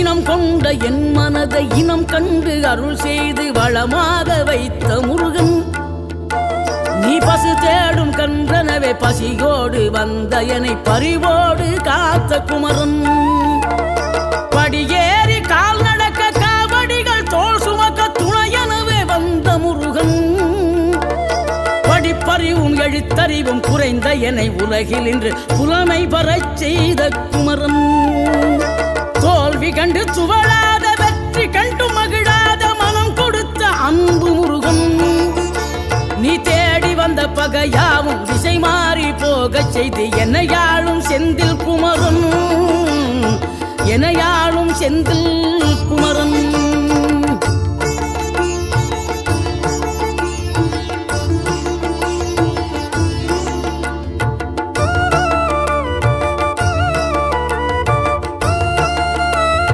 இனம் கொண்ட என் மனதை இனம் கண்டு அருள் செய்து வளமாக வைத்த முருகன், நீ பசு தேடும் கன்றனவே பசியோடு வந்த என்னை பறிவோடு காத்த குமரன், படியேறி கால் நடக்க காவடிகள் தோல் சுமக்க துணையனவே வந்த முருகன், படிப்பறிவும் எழுத்தறிவும் குறைந்த என்னை உலகில் இன்று புலமை பெறச் செய்த குமரன், தோல்வி கண்டு துவளாத வெற்றி கண்டு மகிழாத மனம் கொடுத்த அன்பு முருகன், நீ தேடி வந்த பகையாவும் திசை மாறி போகச் செய்து என்னையாளும் செந்தில் குமரன், என்னையாளும் செந்தில்